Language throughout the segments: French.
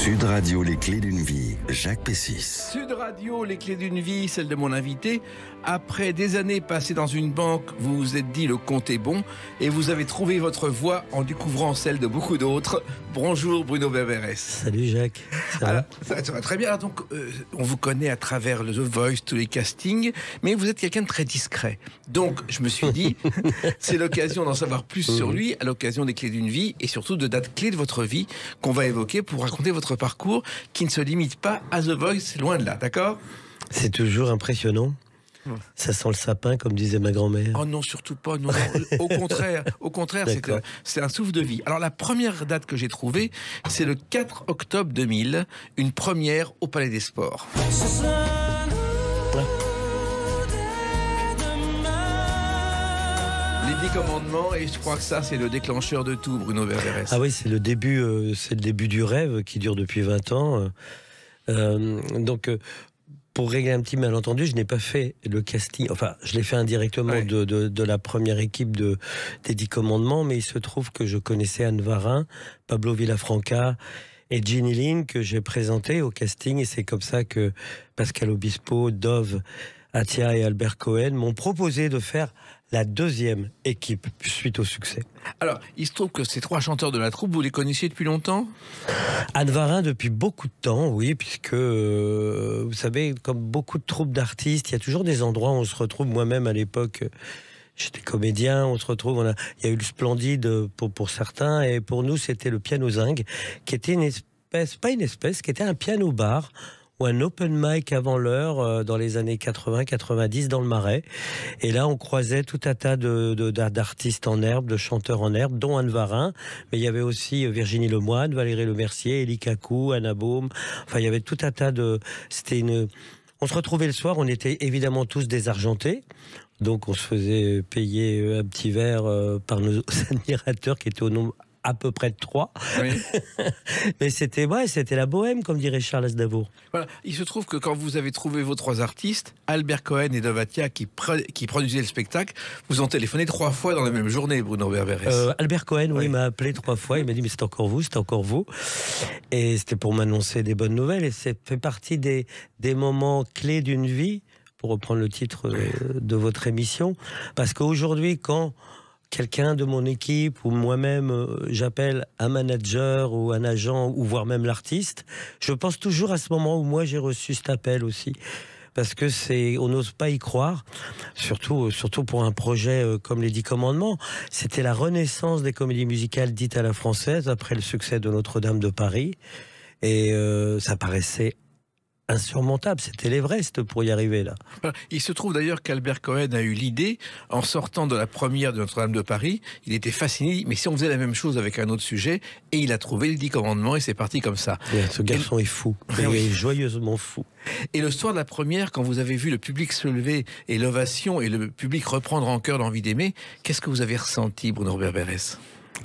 Sud Radio, les clés d'une vie, Jacques Pessis. Sud Radio, les clés d'une vie, celle de mon invité. Après des années passées dans une banque, vous vous êtes dit le compte est bon et vous avez trouvé votre voie en découvrant celle de beaucoup d'autres. Bonjour Bruno Berberès. Salut Jacques. Ça va très bien. Donc, on vous connaît à travers le The Voice, tous les castings, mais vous êtes quelqu'un de très discret. Donc, je me suis dit, c'est l'occasion d'en savoir plus sur lui, à l'occasion des clés d'une vie et surtout de dates clés de votre vie qu'on va évoquer pour raconter votre parcours qui ne se limite pas à The Voice, loin de là, d'accord ? C'est toujours impressionnant. Ça sent le sapin, comme disait ma grand-mère. Oh non, surtout pas. Non, au contraire, c'est un souffle de vie. Alors, la première date que j'ai trouvée, c'est le 4 octobre 2000, une première au Palais des Sports. Les 10 commandements, et je crois que ça, c'est le déclencheur de tout, Bruno Berberès. Ah oui, c'est le début du rêve qui dure depuis 20 ans. Pour régler un petit malentendu, je n'ai pas fait le casting, enfin, je l'ai fait indirectement de la première équipe des 10 commandements, mais il se trouve que je connaissais Anne Varin, Pablo Villafranca et Ginny Lynn que j'ai présenté au casting, et c'est comme ça que Pascal Obispo, Dove, Atia et Albert Cohen m'ont proposé de faire la deuxième équipe suite au succès. Alors, il se trouve que ces 3 chanteurs de la troupe, vous les connaissiez depuis longtemps ? Anne Varin depuis beaucoup de temps, oui, puisque vous savez, comme beaucoup de troupes d'artistes, il y a toujours des endroits où on se retrouve. Moi-même à l'époque, j'étais comédien, on se retrouve. Il y a eu le Splendide pour certains, et pour nous, c'était le Piano Zinc, qui était qui était un piano-bar ou un open mic avant l'heure dans les années 80-90 dans le Marais. Et là, on croisait tout un tas d'artistes en herbe, de chanteurs en herbe, dont Anne Varin. Mais il y avait aussi Virginie Lemoine, Valérie Lemercier, Élie Kakou, Anna Baum. Enfin, il y avait tout un tas de... On se retrouvait le soir, on était évidemment tous désargentés. Donc, on se faisait payer un petit verre par nos admirateurs qui étaient au nombre à peu près de 3. Oui. Mais c'était la bohème, comme dirait Charles Aznavour. Voilà. Il se trouve que quand vous avez trouvé vos 3 artistes, Albert Cohen et Dove Atia, qui produisaient le spectacle, vous ont téléphoné 3 fois dans la même journée, Bruno Berberès. Albert Cohen, oui, m'a appelé 3 fois. Il m'a dit, mais c'est encore vous. Et c'était pour m'annoncer des bonnes nouvelles. Et c'est fait partie des moments clés d'une vie, pour reprendre le titre de votre émission. Parce qu'aujourd'hui, quand quelqu'un de mon équipe ou moi-même, j'appelle un manager ou un agent ou voire même l'artiste, je pense toujours à ce moment où moi j'ai reçu cet appel aussi. Parce que on n'ose pas y croire, surtout pour un projet comme les 10 commandements. C'était la renaissance des comédies musicales dites à la française après le succès de Notre-Dame de Paris. Et ça paraissait insurmontable, c'était l'Everest pour y arriver là. Il se trouve d'ailleurs qu'Albert Cohen a eu l'idée, en sortant de la première de Notre-Dame de Paris, il était fasciné, mais si on faisait la même chose avec un autre sujet, et il a trouvé les 10 commandements et c'est parti comme ça. Ce garçon est fou, il est joyeusement fou. Et le soir de la première, quand vous avez vu le public se lever et l'ovation et le public reprendre en chœur l'envie d'aimer, qu'est-ce que vous avez ressenti, Bruno Berberès ?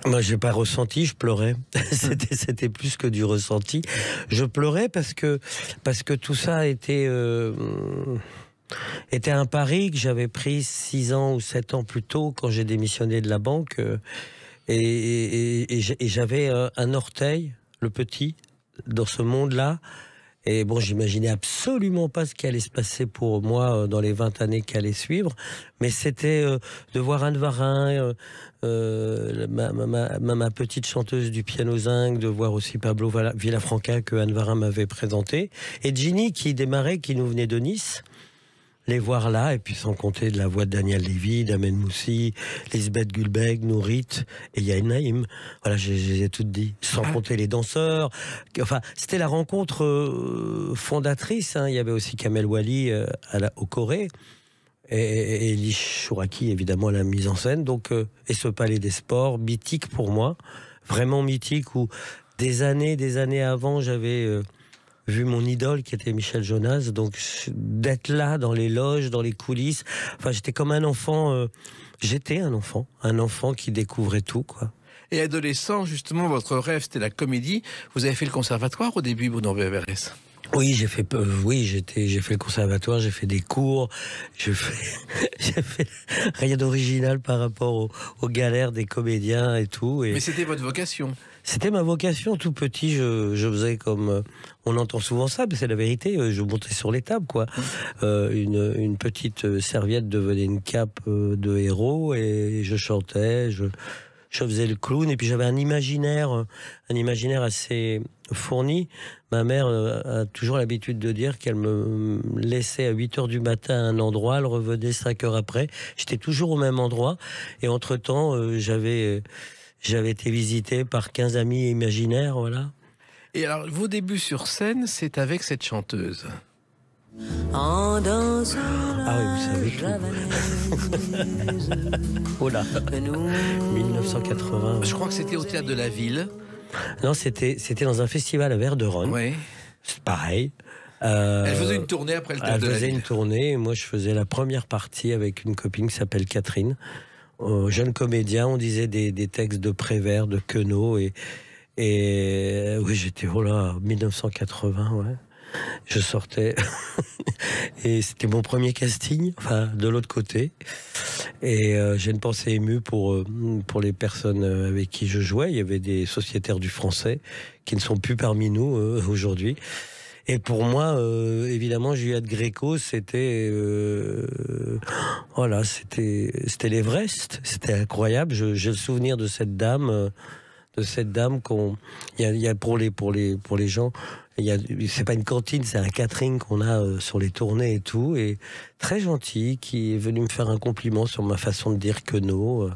Moi, j'ai pas ressenti, je pleurais. C'était plus que du ressenti. Je pleurais parce que tout ça était un pari que j'avais pris 6 ans ou 7 ans plus tôt quand j'ai démissionné de la banque. Et j'avais un orteil, le petit, dans ce monde-là. Et bon, j'imaginais absolument pas ce qui allait se passer pour moi dans les 20 années qui allaient suivre. Mais c'était de voir Anne Varin, ma petite chanteuse du Piano Zinc, de voir aussi Pablo Villafranca que Anne Varin m'avait présenté. Et Ginny qui démarrait, qui nous venait de Nice. Les voir là, et puis sans compter de la voix de Daniel Lévy, d'Amen Moussi, Lisbeth Gulbeg, Nourit et Yael Naïm. Voilà, je les ai toutes dit. Sans compter les danseurs. Enfin, c'était la rencontre fondatrice. Hein. Il y avait aussi Kamel Wally au Corée. Et Elie Chouraki, évidemment, à la mise en scène. Donc, et ce Palais des Sports, mythique pour moi. Vraiment mythique, où des années avant, j'avais... vu mon idole qui était Michel Jonas, donc d'être là dans les loges, dans les coulisses, enfin j'étais comme un enfant, j'étais un enfant qui découvrait tout, quoi. Et adolescent, justement, votre rêve c'était la comédie. Vous avez fait le conservatoire au début, Bruno Berberès ? Oui, j'ai fait le conservatoire, j'ai fait des cours, j'ai fait rien d'original par rapport aux galères des comédiens et tout. Mais c'était votre vocation. C'était ma vocation. Tout petit, je faisais comme... on entend souvent ça, mais c'est la vérité. Je montais sur les tables, quoi. Une petite serviette devenait une cape de héros, et je chantais, je faisais le clown, et puis j'avais un imaginaire assez fourni. Ma mère a toujours l'habitude de dire qu'elle me laissait à 8h du matin à un endroit, elle revenait 5 heures après. J'étais toujours au même endroit, et entre-temps, j'avais été visité par 15 amis imaginaires, voilà. Et alors, vos débuts sur scène, c'est avec cette chanteuse. Ah oui, vous savez tout. Oh là, 1980. Je crois que c'était au Théâtre de la Ville. Non, c'était dans un festival à Verderonne. Oui. C'est pareil. Elle faisait une tournée après le Théâtre de la Ville. Elle faisait une tournée, et moi je faisais la première partie avec une copine qui s'appelle Catherine. Jeune comédien, on disait des textes de Prévert, de Queneau, et oui, j'étais, oh là, 1980, ouais. Je sortais et c'était mon premier casting, enfin de l'autre côté, et j'ai une pensée émue pour les personnes avec qui je jouais. Il y avait des sociétaires du Français qui ne sont plus parmi nous aujourd'hui, et pour moi évidemment Juliette Gréco, c'était voilà, c'était l'Everest, c'était incroyable. J'ai le souvenir de cette dame qu'on, il y a pour les gens, c'est pas une cantine, c'est un catering qu'on a sur les tournées et tout, et très gentil, qui est venu me faire un compliment sur ma façon de dire Queneau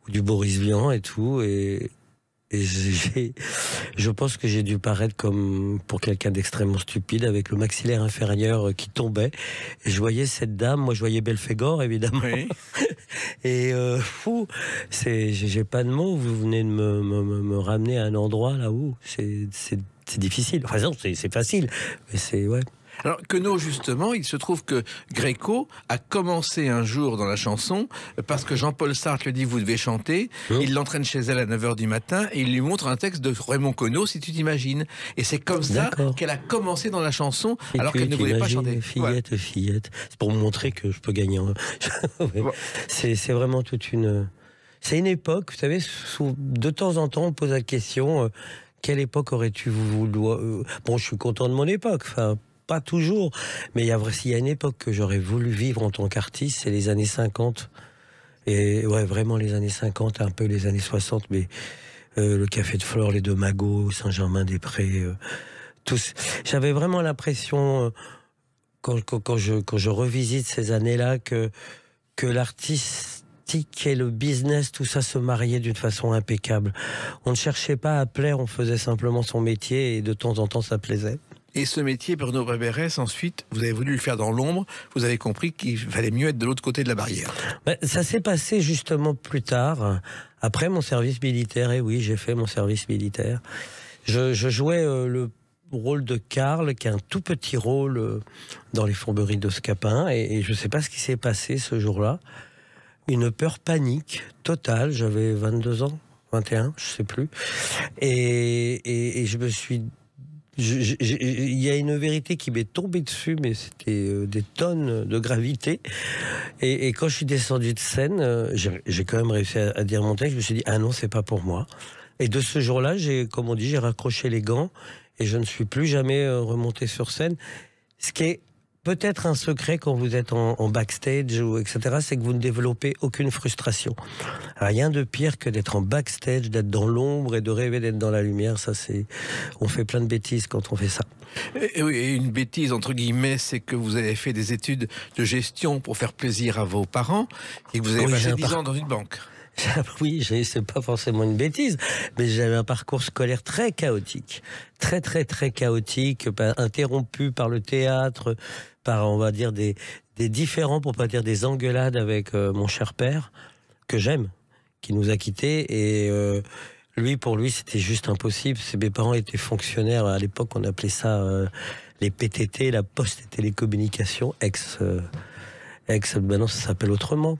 ou du Boris Vian et tout, et je pense que j'ai dû paraître comme pour quelqu'un d'extrêmement stupide, avec le maxillaire inférieur qui tombait, et je voyais cette dame, moi je voyais Belphégor évidemment, oui. Et fou, j'ai pas de mots. Vous venez de me ramener à un endroit là où c'est difficile. Enfin non, c'est facile, mais c'est ouais. Alors, Queneau, justement, il se trouve que Gréco a commencé un jour dans la chanson parce que Jean-Paul Sartre lui dit « vous devez chanter ». Il l'entraîne chez elle à 9h du matin et il lui montre un texte de Raymond Queneau, si tu t'imagines. Et c'est comme ça qu'elle a commencé dans la chanson, alors qu'elle ne voulait pas chanter. Fillette, ouais. Fillette. C'est pour me montrer que je peux gagner. C'est vraiment toute une... C'est une époque, vous savez, de temps en temps, on pose la question quelle époque aurais-tu voulu... Bon, je suis content de mon époque, enfin... Pas toujours, mais il y a une époque que j'aurais voulu vivre en tant qu'artiste, c'est les années 50. Et ouais, vraiment les années 50, un peu les années 60, mais le Café de Flore, les Deux Magots, Saint-Germain-des-Prés, tous. J'avais vraiment l'impression, quand je revisite ces années-là, que l'artistique et le business, tout ça se mariait d'une façon impeccable. On ne cherchait pas à plaire, on faisait simplement son métier, et de temps en temps ça plaisait. Et ce métier, Bruno Bréberès, ensuite, vous avez voulu le faire dans l'ombre, vous avez compris qu'il fallait mieux être de l'autre côté de la barrière. Ça s'est passé justement plus tard, après mon service militaire, et oui, j'ai fait mon service militaire. Je jouais le rôle de Karl, qui est un tout petit rôle dans les Fourberies de Scapin, et je ne sais pas ce qui s'est passé ce jour-là. Une peur panique totale, j'avais 22 ans, 21, je ne sais plus, et je me suis... Il y a une vérité qui m'est tombée dessus, mais c'était des tonnes de gravité. Et quand je suis descendu de scène, j'ai quand même réussi à dire mon texte. Je me suis dit, ah non, c'est pas pour moi. Et de ce jour-là, comme on dit, j'ai raccroché les gants et je ne suis plus jamais remonté sur scène. Ce qui est peut-être un secret quand vous êtes en backstage, ou etc., c'est que vous ne développez aucune frustration. Rien de pire que d'être en backstage, d'être dans l'ombre et de rêver d'être dans la lumière. Ça, on fait plein de bêtises quand on fait ça. Et oui, et une bêtise, entre guillemets, c'est que vous avez fait des études de gestion pour faire plaisir à vos parents et que vous avez passé 10 ans dans une banque. Oui, c'est pas forcément une bêtise, mais j'avais un parcours scolaire très chaotique, très chaotique, interrompu par le théâtre, par, on va dire, des différends, pour pas dire des engueulades avec mon cher père, que j'aime, qui nous a quittés, et pour lui, c'était juste impossible. Mes parents étaient fonctionnaires, à l'époque, on appelait ça les PTT, la Poste et Télécommunications, maintenant ça s'appelle autrement.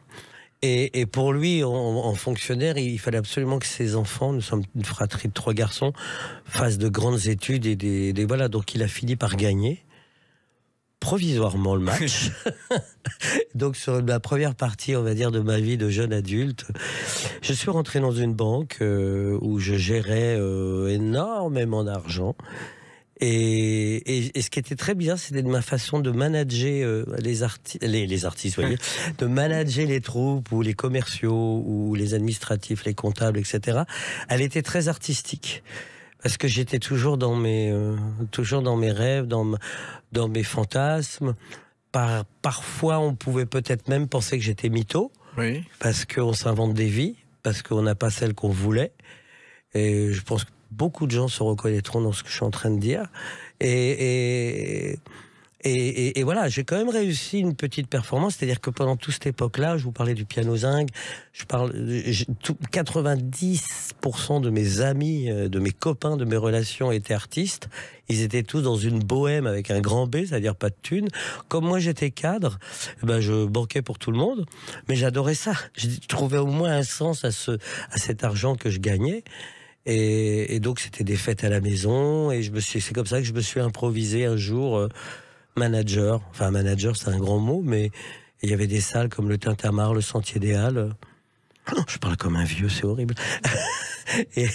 Et pour lui, en fonctionnaire, il fallait absolument que ses enfants, nous sommes une fratrie de 3 garçons, fassent de grandes études, et voilà. Donc il a fini par gagner, provisoirement le match. Donc sur la première partie, on va dire, de ma vie de jeune adulte, je suis rentré dans une banque où je gérais énormément d'argent. Et ce qui était très bien, c'était de ma façon de manager les artistes, voyez, de manager les troupes ou les commerciaux ou les administratifs, les comptables, etc. Elle était très artistique. Parce que j'étais toujours dans mes rêves, dans mes fantasmes. Parfois, on pouvait peut-être même penser que j'étais mytho, Oui. parce qu'on s'invente des vies, parce qu'on n'a pas celle qu'on voulait. Et je pense que beaucoup de gens se reconnaîtront dans ce que je suis en train de dire. Et voilà, j'ai quand même réussi une petite performance, c'est-à-dire que pendant toute cette époque-là, je vous parlais du piano zinc, 90% de mes amis, de mes copains, de mes relations étaient artistes. Ils étaient tous dans une bohème avec un grand B, c'est-à-dire pas de thunes. Comme moi, j'étais cadre, ben je banquais pour tout le monde, mais j'adorais ça. Je trouvais au moins un sens à cet argent que je gagnais. Et donc, c'était des fêtes à la maison, et c'est comme ça que je me suis improvisé un jour manager. Enfin, manager, c'est un grand mot, mais il y avait des salles comme le Tintamarre, le Sentier des Halles. Je parle comme un vieux, c'est horrible. et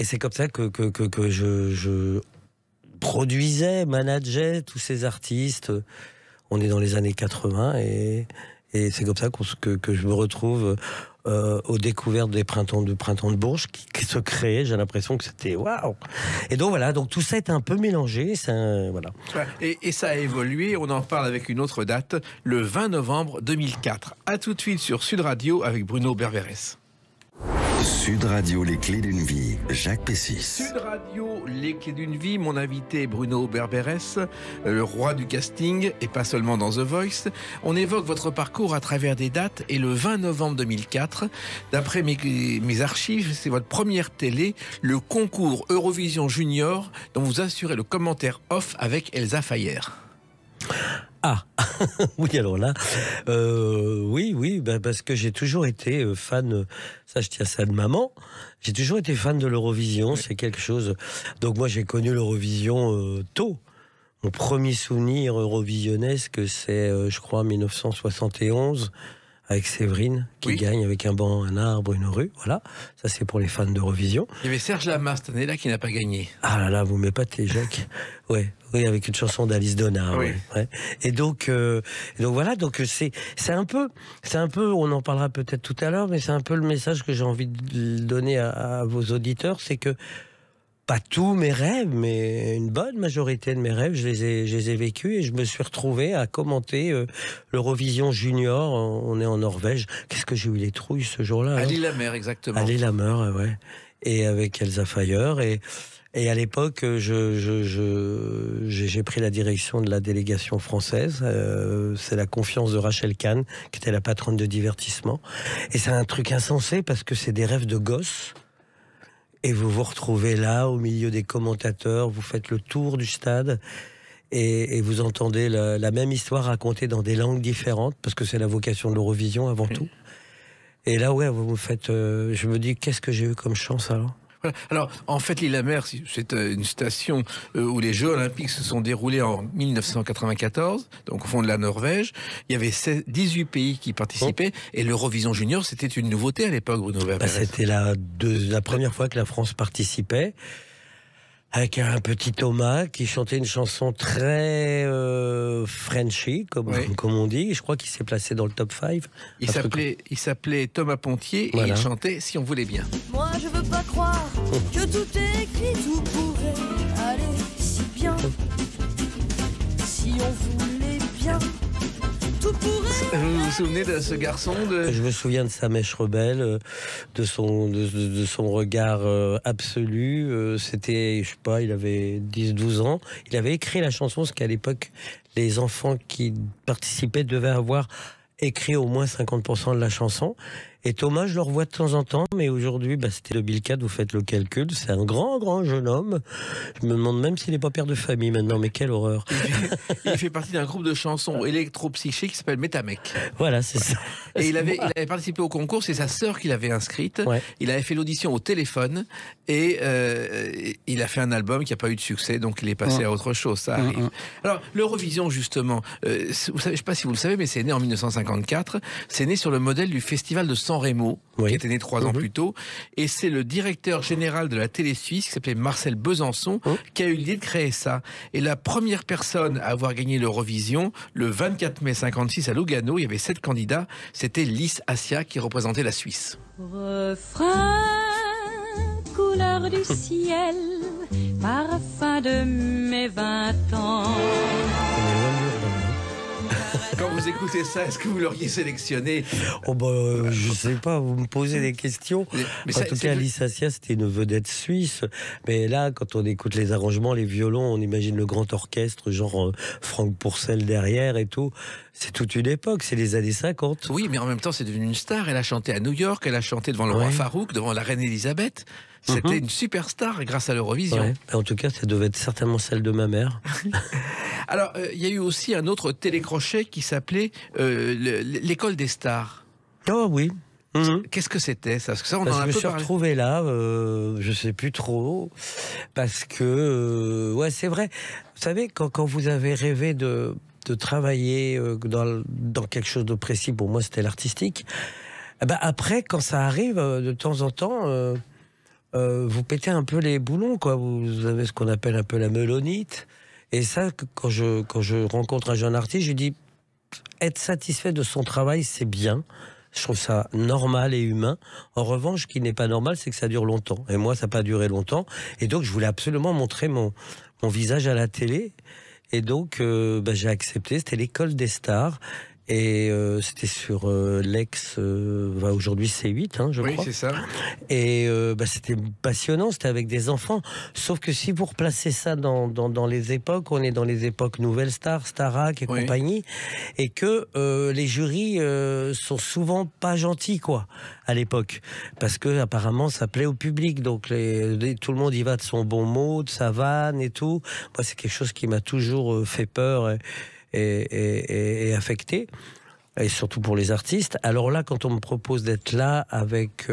c'est comme ça que je produisais, manageais tous ces artistes. On est dans les années 80 et c'est comme ça que je me retrouve aux découvertes des printemps de Bourges qui se créaient. J'ai l'impression que c'était waouh. Et donc voilà, donc tout ça est un peu mélangé. Voilà. Et ça a évolué. On en parle avec une autre date, le 20 novembre 2004. À tout de suite sur Sud Radio avec Bruno Berberès. Sud Radio, les clés d'une vie, Jacques Pessis. Sud Radio, les clés d'une vie. Mon invité Bruno Berberès, le roi du casting, et pas seulement dans The Voice. On évoque votre parcours à travers des dates, et le 20 novembre 2004, d'après mes archives, c'est votre première télé, le concours Eurovision Junior, dont vous assurez le commentaire off avec Elsa Fayer. Ah, oui, alors là, oui, parce que j'ai toujours été fan, ça je tiens ça de maman, j'ai toujours été fan de l'Eurovision, c'est quelque chose. Donc moi j'ai connu l'Eurovision tôt. Mon premier souvenir eurovisionnesque, c'est, je crois, 1971, avec Séverine, qui gagne avec un banc, un arbre, une rue, voilà. Ça c'est pour les fans d'Eurovision. Il y avait Serge Lama cette année-là qui n'a pas gagné. Ah là là, vous m'épatez, Jacques. Oui, avec une chanson d'Alice Donna. Oui. Ouais. Et donc voilà, donc c'est un peu, on en parlera peut-être tout à l'heure, mais c'est un peu le message que j'ai envie de donner à vos auditeurs, c'est que pas tous mes rêves, mais une bonne majorité de mes rêves, je les ai vécus, et je me suis retrouvé à commenter l'Eurovision Junior. On est en Norvège. Qu'est-ce que j'ai eu les trouilles ce jour-là, À Lillehammer, exactement. À Lillehammer, ouais. Et avec Elsa Fayer. Et à l'époque, j'ai pris la direction de la délégation française. C'est la confiance de Rachel Kahn, qui était la patronne de divertissement. Et c'est un truc insensé, parce que c'est des rêves de gosses. Et vous vous retrouvez là, au milieu des commentateurs, vous faites le tour du stade, et vous entendez la même histoire racontée dans des langues différentes, parce que c'est la vocation de l'Eurovision avant tout. Et là, ouais, vous faites... je me dis, qu'est-ce que j'ai eu comme chance alors ? Voilà. Alors, en fait, Lillehammer, c'est une station où les Jeux Olympiques se sont déroulés en 1994, donc au fond de la Norvège. Il y avait 18 pays qui participaient, et l'Eurovision Junior, c'était une nouveauté à l'époque, Bruno Berberès. C'était la première fois que la France participait, avec un petit Thomas qui chantait une chanson très Frenchy, comme on dit. Je crois qu'il s'est placé dans le top 5. Il s'appelait Thomas Pontier, voilà. Et il chantait « Si on voulait bien ». Moi je veux pas croire que tout est écrit, tout pourrait aller si bien. Si on voulait bien, tout pourrait... Vous vous souvenez de ce garçon Je me souviens de sa mèche rebelle, de son regard absolu. C'était, je sais pas, il avait 10-12 ans. Il avait écrit la chanson, parce qu'à l'époque, les enfants qui participaient devaient avoir écrit au moins 50% de la chanson. Et Thomas, je le revois de temps en temps, mais aujourd'hui, c'était 2004, vous faites le calcul, c'est un grand jeune homme. Je me demande même s'il n'est pas père de famille maintenant, mais quelle horreur. Il fait partie d'un groupe de chansons électro-psyché qui s'appelle Metamec. Voilà, c'est ça. Et il avait participé au concours, c'est sa sœur qui l'avait inscrite. Ouais. Il avait fait l'audition au téléphone et il a fait un album qui n'a pas eu de succès, donc il est passé à autre chose, ça arrive. Alors, l'Eurovision, justement, vous savez, je ne sais pas si vous le savez, mais c'est né en 1954. C'est né sur le modèle du festival de San Remo, qui était né 3 ans plus tôt. Et c'est le directeur général de la télé suisse, qui s'appelait Marcel Besançon, qui a eu l'idée de créer ça. Et la première personne à avoir gagné l'Eurovision, le 24 mai 56 à Lugano, il y avait 7 candidats. C'était Lys Assia qui représentait la Suisse. Refrain, couleur du ciel, parfum de mes 20 ans. Quand vous écoutez ça, est-ce que vous l'auriez sélectionné? Je sais pas, vous me posez des questions. Mais en tout cas, Lys Assia, c'était une vedette suisse. Mais là, quand on écoute les arrangements, les violons, on imagine le grand orchestre, genre Franck Pourcel derrière et tout. C'est toute une époque, c'est les années 50. Oui, mais en même temps, c'est devenu une star. Elle a chanté à New York, elle a chanté devant le roi Farouk, devant la reine Elisabeth. C'était une superstar grâce à l'Eurovision. Ouais. En tout cas, ça devait être certainement celle de ma mère. Alors, il y a eu aussi un autre télécrochet qui s'appelait l'école des stars. Oh oui. Qu'est-ce que c'était ça? Parce que ça, on en a je un me peu suis parlé. retrouvé là, je sais plus trop, parce que c'est vrai. Vous savez, quand vous avez rêvé de travailler dans quelque chose de précis, pour moi c'était l'artistique. Après, quand ça arrive de temps en temps, vous pétez un peu les boulons, quoi. Vous avez ce qu'on appelle un peu la melonite. Et ça, quand je rencontre un jeune artiste, je lui dis être satisfait de son travail, c'est bien. Je trouve ça normal et humain. En revanche, ce qui n'est pas normal, c'est que ça dure longtemps. Et moi, ça n'a pas duré longtemps. Et donc, je voulais absolument montrer mon visage à la télé. Et donc, j'ai accepté. C'était l'école des stars. Et c'était sur aujourd'hui C8, je crois. Oui, c'est ça. Et c'était passionnant, c'était avec des enfants. Sauf que si vous replacez ça dans les époques, on est dans les époques Nouvelle Star, Starac et compagnie, et que les jurys sont souvent pas gentils, quoi, à l'époque. Parce que apparemment, ça plaît au public. Donc tout le monde y va de son bon mot, de sa vanne et tout. Moi, c'est quelque chose qui m'a toujours fait peur et affecté, et surtout pour les artistes. Alors là, quand on me propose d'être là avec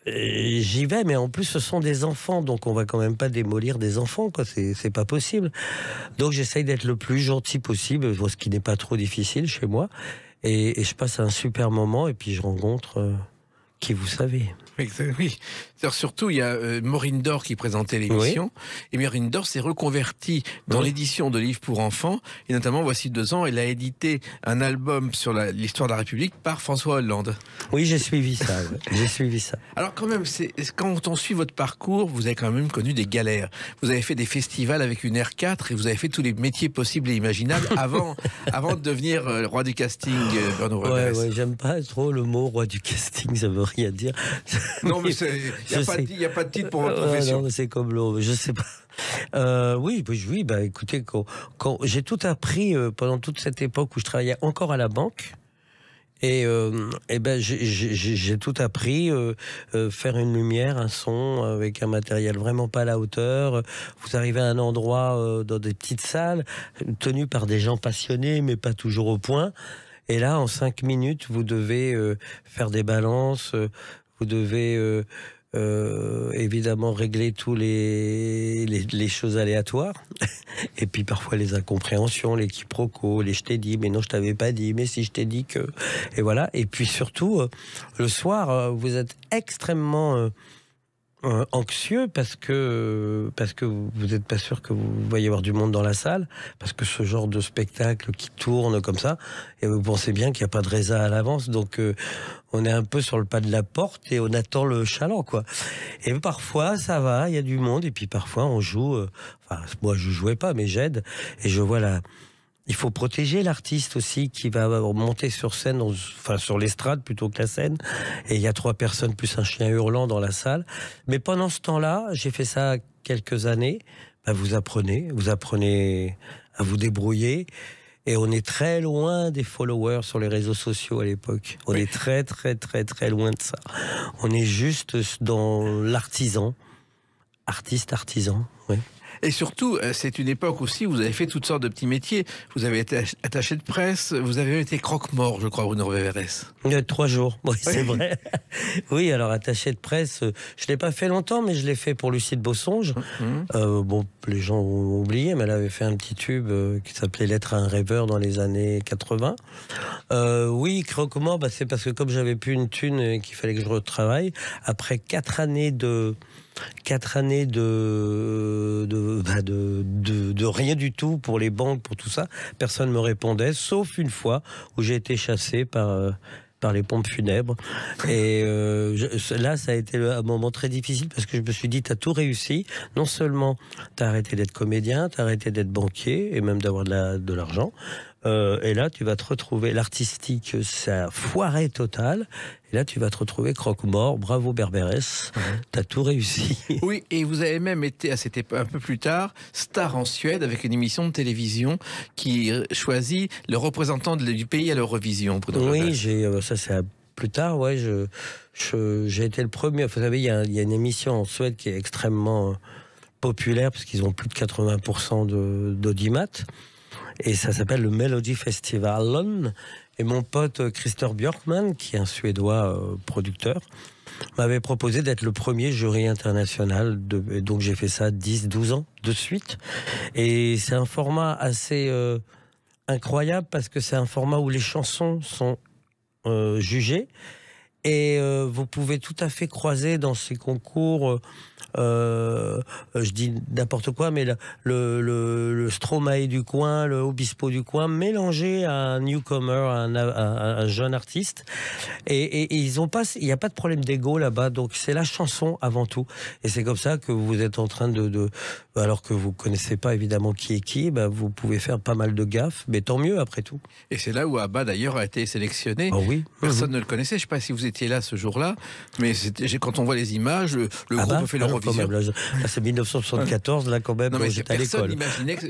j'y vais, mais en plus ce sont des enfants, donc on va quand même pas démolir des enfants, quoi. C'est pas possible. Donc j'essaye d'être le plus gentil possible, ce qui n'est pas trop difficile chez moi, et je passe un super moment, et puis je rencontre qui vous savez. Oui. Alors, surtout, il y a Maureen Dor qui présentait l'émission. Et Maureen Dor s'est reconvertie dans l'édition de livres pour enfants. Et notamment, voici 2 ans, elle a édité un album sur l'histoire de la République par François Hollande. Oui, j'ai suivi ça. J'ai suivi ça. Alors quand même, quand on suit votre parcours, vous avez quand même connu des galères. Vous avez fait des festivals avec une R4 et vous avez fait tous les métiers possibles et imaginables avant de devenir roi du casting, Bruno Robles. Ouais, j'aime pas trop le mot roi du casting, ça veut rien dire. Non, mais il n'y a pas de titre pour votre profession. Non, c'est comme l'eau, je sais pas. Oui, écoutez, quand j'ai tout appris pendant toute cette époque où je travaillais encore à la banque. Et j'ai tout appris, faire une lumière, un son, avec un matériel vraiment pas à la hauteur. Vous arrivez à un endroit, dans des petites salles, tenues par des gens passionnés, mais pas toujours au point. Et là, en 5 minutes, vous devez faire des balances, vous devez évidemment régler tous les choses aléatoires, et puis parfois les incompréhensions, les quiproquos, les je t'ai dit, mais non je t'avais pas dit, mais si je t'ai dit que... Et voilà, et puis surtout, le soir, vous êtes extrêmement... anxieux parce que vous n'êtes pas sûr que vous va y avoir du monde dans la salle, parce que ce genre de spectacle qui tourne comme ça, et vous pensez bien qu'il n'y a pas de résa à l'avance, donc on est un peu sur le pas de la porte et on attend le chaland, quoi. Et parfois ça va, il y a du monde, et puis parfois on joue, moi je jouais pas, mais j'aide, et je vois il faut protéger l'artiste aussi qui va monter sur scène, sur l'estrade plutôt que la scène. Et il y a 3 personnes plus un chien hurlant dans la salle. Mais pendant ce temps-là, j'ai fait ça quelques années. Vous apprenez à vous débrouiller. Et on est très loin des followers sur les réseaux sociaux à l'époque. On est très, très, très, très loin de ça. On est juste dans l'artisan. Artiste-artisan, oui. Et surtout, c'est une époque aussi où vous avez fait toutes sortes de petits métiers. Vous avez été attaché de presse, vous avez été croque-mort, je crois, Bruno Berberès. 3 jours, oui, c'est vrai. Oui, alors attaché de presse, je ne l'ai pas fait longtemps, mais je l'ai fait pour Lucie de Bosonge. Bon, les gens ont oublié, mais elle avait fait un petit tube qui s'appelait Lettre à un rêveur dans les années 80. Oui, croque-mort, c'est parce que comme j'avais plus une thune et qu'il fallait que je retravaille, après 4 années de rien du tout pour les banques, pour tout ça, personne ne me répondait, sauf une fois où j'ai été chassé par les pompes funèbres. Et là, ça a été un moment très difficile parce que je me suis dit, t'as tout réussi. Non seulement t'as arrêté d'être comédien, t'as arrêté d'être banquier et même d'avoir de l'argent. Et là, tu vas te retrouver, l'artistique, ça foiré total. Et là, tu vas te retrouver croque-mort. Bravo Berberès, t'as tout réussi. Oui, et vous avez même été, à cette époque, un peu plus tard, star en Suède avec une émission de télévision qui choisit le représentant du pays à l'Eurovision. Oui, ça c'est plus tard, ouais. J'ai été le premier. Vous savez, il y a une émission en Suède qui est extrêmement populaire parce qu'ils ont plus de 80% d'audimat. Et ça s'appelle le Melody Festival. Et mon pote Christer Björkman, qui est un Suédois producteur, m'avait proposé d'être le premier jury international. Et donc j'ai fait ça 10-12 ans de suite. Et c'est un format assez incroyable parce que c'est un format où les chansons sont jugées. Et vous pouvez tout à fait croiser dans ces concours, je dis n'importe quoi, mais le Stromae du coin, le Obispo du coin, mélangé à un newcomer, un jeune artiste. Et ils ont pas, il n'y a pas de problème d'ego là-bas, donc c'est la chanson avant tout. Et c'est comme ça que vous êtes en train alors que vous connaissez pas évidemment qui est qui, vous pouvez faire pas mal de gaffes, mais tant mieux après tout. Et c'est là où Abba d'ailleurs a été sélectionné. Oh oui. Personne ne le connaissait. Je sais pas si vous étiez là ce jour-là, mais quand on voit les images, le groupe a fait l'Eurovision. Là, c'est 1974, là quand même, j'étais à l'école.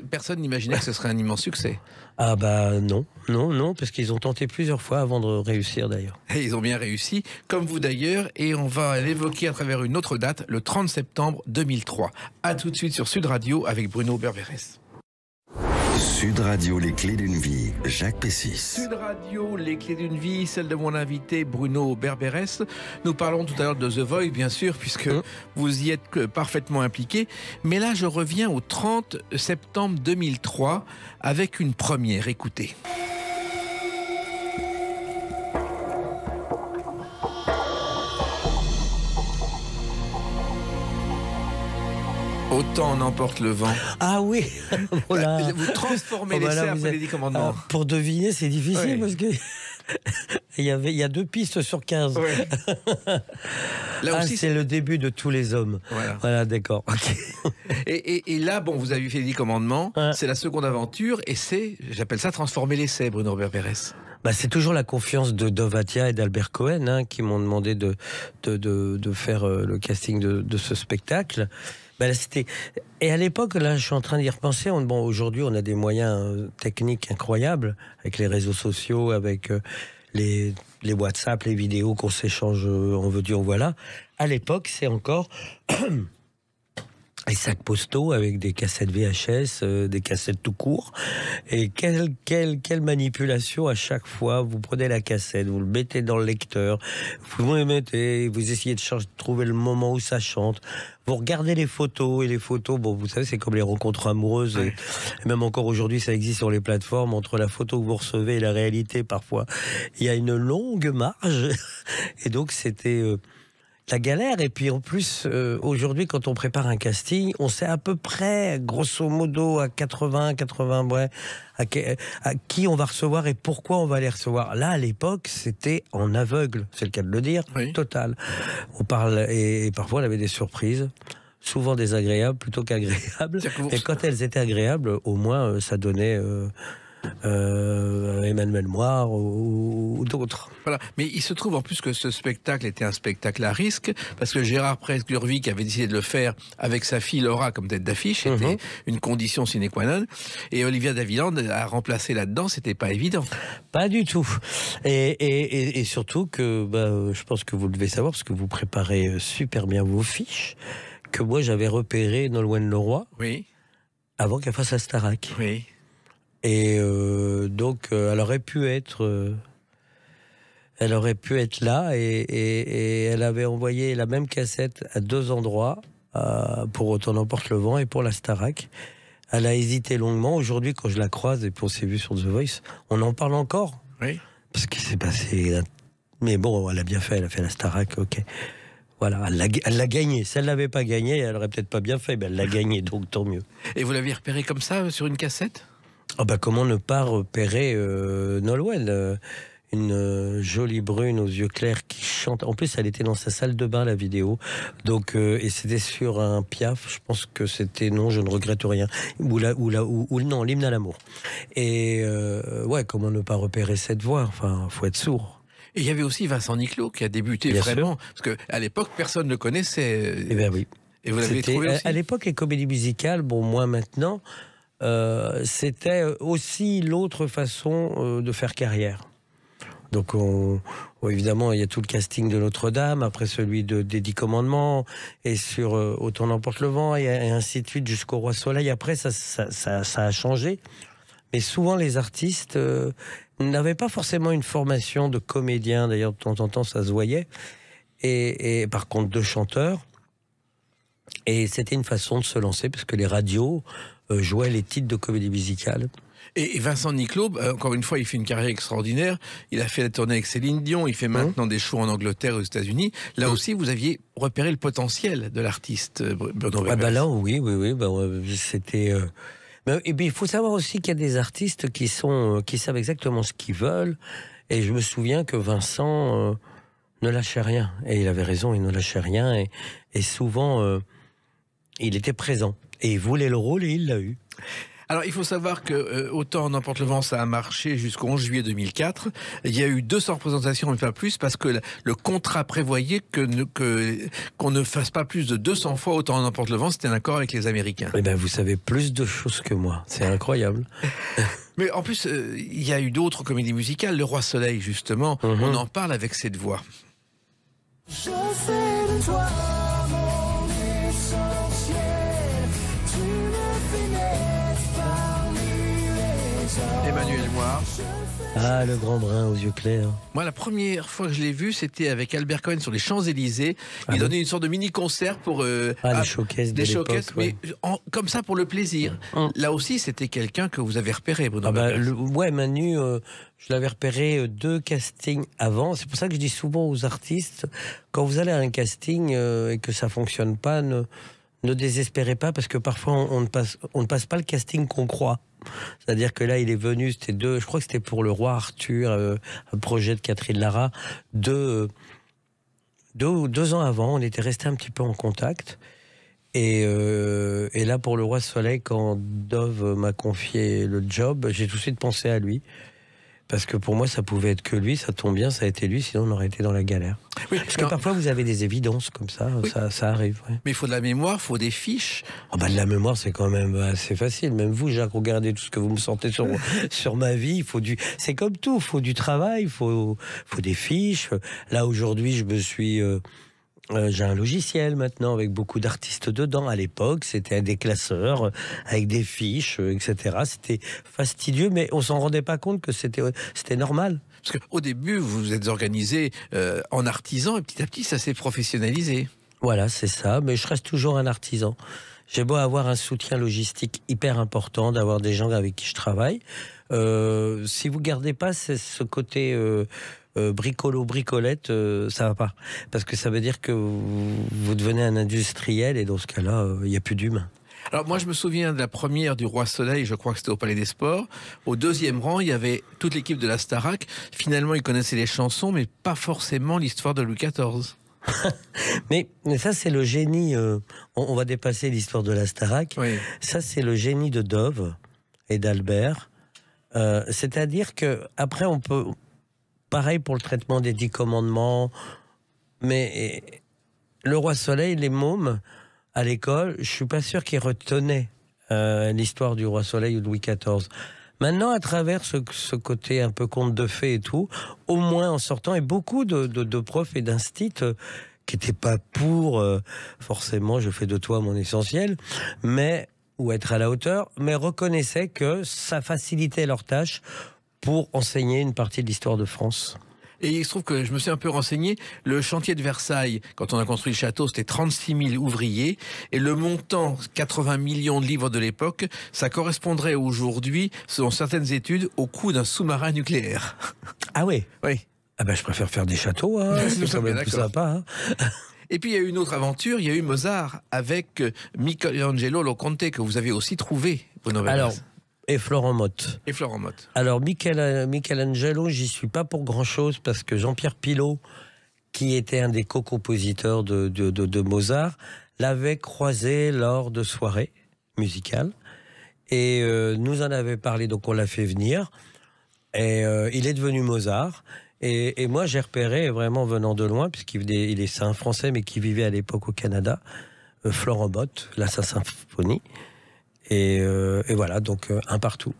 Personne n'imaginait que ce serait un immense succès. Ah non, parce qu'ils ont tenté plusieurs fois avant de réussir d'ailleurs. Et ils ont bien réussi, comme vous d'ailleurs, et on va l'évoquer à travers une autre date, le 30 septembre 2003. À tout de suite sur Sud Radio avec Bruno Berberès. Sud Radio, les clés d'une vie, Jacques Pessis. Sud Radio, les clés d'une vie, celle de mon invité Bruno Berberès. Nous parlons tout à l'heure de The Voice, bien sûr, puisque vous y êtes parfaitement impliqué. Mais là, je reviens au 30 septembre 2003 avec une première. Écoutez. Autant en emporte le vent. Ah oui. Voilà. Vous transformez l'essai après les 10 commandements. Pour deviner, c'est difficile parce que il y a 2 pistes sur 15. Ouais. Là aussi, c'est le début de tous les hommes. Voilà, d'accord. Okay. Et là, vous avez fait les 10 commandements. C'est la seconde aventure et j'appelle ça transformer l'essai, Bruno Berberès. C'est toujours la confiance de Dovatia et d'Albert Cohen qui m'ont demandé de faire le casting de ce spectacle. Et à l'époque, là, je suis en train d'y repenser. Aujourd'hui, on a des moyens techniques incroyables avec les réseaux sociaux, avec les WhatsApp, les vidéos qu'on s'échange, on veut dire, voilà. À l'époque, c'est encore les sacs postaux avec des cassettes VHS, des cassettes tout court. Et quelle manipulation à chaque fois. Vous prenez la cassette, vous le mettez dans le lecteur, vous le mettez, vous essayez de trouver le moment où ça chante. Vous regardez les photos, et les photos, vous savez, c'est comme les rencontres amoureuses. Et même encore aujourd'hui, ça existe sur les plateformes. Entre la photo que vous recevez et la réalité, parfois, il y a une longue marge. Et donc, c'était la galère. Et puis en plus, aujourd'hui, quand on prépare un casting, on sait à peu près, grosso modo, à 80, à qui on va recevoir et pourquoi on va les recevoir. Là, à l'époque, c'était en aveugle, c'est le cas de le dire, total. On parle, et parfois, on avait des surprises, souvent désagréables plutôt qu'agréables. Et quand elles étaient agréables, au moins, ça donnait Emmanuel Moire ou d'autres. Voilà. Mais il se trouve en plus que ce spectacle était un spectacle à risque, parce que Gérard Presque-Lurvik avait décidé de le faire avec sa fille Laura comme tête d'affiche, c'était une condition sine qua non, et Olivia d'Havilland a remplacé là-dedans, c'était pas évident. Pas du tout. Et surtout que, je pense que vous le devez savoir, parce que vous préparez super bien vos fiches, que moi j'avais repéré Nolwenn Leroy Oui. avant qu'elle fasse la Starac. Oui. Et donc, elle aurait pu être là, et elle avait envoyé la même cassette à 2 endroits, pour Autant n'emporte le vent et pour la Starac. Elle a hésité longuement. Aujourd'hui, quand je la croise, et puis on s'est vu sur The Voice, on en parle encore. Oui. Parce qu'il s'est passé... Mais bon, elle a bien fait, elle a fait la Starac, ok. Voilà, elle l'a gagné. Si elle l'avait pas gagné, elle aurait peut-être pas bien fait, mais elle l'a gagné, donc tant mieux. Et vous l'aviez repéré comme ça, sur une cassette ? Comment ne pas repérer Nolwenn, une jolie brune aux yeux clairs qui chante. En plus, elle était dans sa salle de bain, la vidéo. Donc, et c'était sur un Piaf. Je pense que c'était Non, je ne regrette rien. Ou non, l'hymne à l'amour. Et comment ne pas repérer cette voix ? Enfin, faut être sourd. Et il y avait aussi Vincent Niclot qui a débuté Bien vraiment, sûr. parce qu'à l'époque, personne ne le connaissait. Eh bien oui. Et vous l'avez trouvé aussi ? À l'époque, les comédies musicales, moins maintenant, c'était aussi l'autre façon de faire carrière. Donc, évidemment, il y a tout le casting de Notre-Dame, après celui des 10 commandements, et sur Autant n'emporte le vent, et ainsi de suite jusqu'au Roi Soleil. Après, ça a changé. Mais souvent, les artistes n'avaient pas forcément une formation de comédien. D'ailleurs, de temps en temps, ça se voyait. Et par contre, de chanteurs. Et c'était une façon de se lancer, parce que les radios jouaient les titres de comédie musicale. Et Vincent Niclot, encore une fois, il fait une carrière extraordinaire. Il a fait la tournée avec Céline Dion. Il fait maintenant des shows en Angleterre et aux États-Unis. Là aussi, vous aviez repéré le potentiel de l'artiste Bruno Weber. Là, oui. C'était... Et puis, il faut savoir aussi qu'il y a des artistes qui savent exactement ce qu'ils veulent. Et je me souviens que Vincent ne lâchait rien. Et il avait raison, il ne lâchait rien. Et souvent, il était présent. Et il voulait le rôle, et il l'a eu. Alors, il faut savoir que Autant n'emporte le vent, ça a marché jusqu'au 11 juillet 2004. Il y a eu 200 représentations, mais pas plus, parce que le contrat prévoyait qu'on ne fasse pas plus de 200 fois Autant n'emporte le vent. C'était un accord avec les Américains. Eh bien, vous savez plus de choses que moi. C'est incroyable. Mais en plus, il y a eu d'autres comédies musicales. Le Roi Soleil, justement, on en parle avec cette voix. Je fais de toi mon essentiel. Tu me fais naître parmi les hommes. Emmanuel Moire. Ah, le grand brun aux yeux clairs. Moi, la première fois que je l'ai vu, c'était avec Albert Cohen sur les Champs-Élysées. Il donnait une sorte de mini-concert pour... les showcases de des l'époque, showcases, mais comme ça pour le plaisir. Là aussi, c'était quelqu'un que vous avez repéré, Bruno Weber. Manu, je l'avais repéré 2 castings avant. C'est pour ça que je dis souvent aux artistes, quand vous allez à un casting et que ça fonctionne pas, ne désespérez pas, parce que parfois on ne passe pas le casting qu'on croit. C'est-à-dire que là, il est venu, je crois que c'était pour Le Roi Arthur, un projet de Catherine Lara. 2 ans avant, on était resté un petit peu en contact. Et là, pour Le Roi Soleil, quand Dove m'a confié le job, j'ai tout de suite pensé à lui. Parce que pour moi, ça pouvait être que lui, ça tombe bien, ça a été lui, sinon on aurait été dans la galère. Oui, parce que parfois, vous avez des évidences comme ça, ça arrive. Ouais. Mais il faut de la mémoire, il faut des fiches. De la mémoire, c'est quand même assez facile. Même vous, Jacques, regardez tout ce que vous me sortez sur ma vie. C'est comme tout, il faut du travail, il faut des fiches. Là, aujourd'hui, je me suis... j'ai un logiciel maintenant avec beaucoup d'artistes dedans. À l'époque, c'était des classeurs avec des fiches, etc. C'était fastidieux, mais on s'en rendait pas compte que c'était normal. Parce qu'au début, vous vous êtes organisé en artisan et petit à petit, ça s'est professionnalisé. Voilà, c'est ça. Mais je reste toujours un artisan. J'ai beau avoir un soutien logistique hyper important, d'avoir des gens avec qui je travaille. Si vous gardez pas ce côté... bricolette, ça va pas. Parce que ça veut dire que vous devenez un industriel, et dans ce cas-là, il n'y a plus d'humain. Alors moi, je me souviens de la première du Roi Soleil, je crois que c'était au Palais des Sports. Au 2e rang, il y avait toute l'équipe de la Starac. Finalement, ils connaissaient les chansons, mais pas forcément l'histoire de Louis XIV. mais ça, c'est le génie. On va dépasser l'histoire de la Starac. Oui. Ça, c'est le génie de Dove et d'Albert. C'est-à-dire que après on peut, pareil pour le traitement des 10 commandements, mais le roi Soleil, les mômes à l'école, je suis pas sûr qu'ils retenaient l'histoire du roi Soleil ou de Louis XIV. Maintenant, à travers ce côté un peu conte de fées et tout, au moins en sortant, et beaucoup de profs et d'instits qui n'étaient pas pour, forcément, je fais de toi mon essentiel, mais ou être à la hauteur, mais reconnaissaient que ça facilitait leur tâche pour enseigner une partie de l'histoire de France. Et il se trouve que je me suis un peu renseigné, le chantier de Versailles, quand on a construit le château, c'était 36 000 ouvriers, et le montant, 80 millions de livres de l'époque, ça correspondrait aujourd'hui, selon certaines études, au coût d'un sous-marin nucléaire. Ah oui? Oui. Ah ben je préfère faire des châteaux, hein. C'est quand même plus sympa. Hein. Et puis il y a eu une autre aventure, il y a eu Mozart avec Michelangelo Loconte, que vous avez aussi trouvé, Bruno Berès. Alors, et Florent Motte. Et Florent Motte. Alors, Michelangelo, j'y suis pas pour grand-chose, parce que Jean-Pierre Pilot, qui était un des co-compositeurs de Mozart, l'avait croisé lors de soirées musicales. Et nous en avait parlé, donc on l'a fait venir. Et il est devenu Mozart. Et moi, j'ai repéré, vraiment venant de loin, c'est un Français, mais qui vivait à l'époque au Canada, Florent Motte, sa symphonie. Et voilà, donc un partout.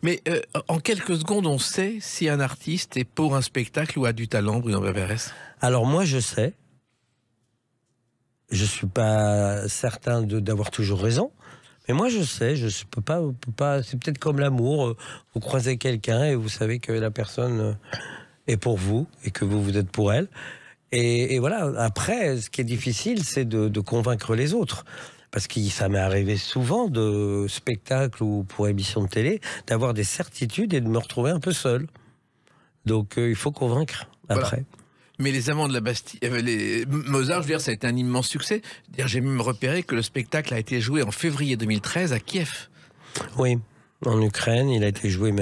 Mais en quelques secondes, on sait si un artiste est pour un spectacle ou a du talent, Bruno Berès. Alors moi, je sais. Je suis pas certain d'avoir toujours raison. Mais moi, je sais. Je peux pas. C'est peut-être comme l'amour. Vous croisez quelqu'un et vous savez que la personne est pour vous et que vous êtes pour elle. Et voilà. Après, ce qui est difficile, c'est de convaincre les autres. Parce que ça m'est arrivé souvent de spectacles ou pour émissions de télé, d'avoir des certitudes et de me retrouver un peu seul. Donc il faut convaincre après. Voilà. Mais les Amants de la Bastille, Mozart, je veux dire, ça a été un immense succès. J'ai même repéré que le spectacle a été joué en février 2013 à Kiev. Oui, en Ukraine, il a été joué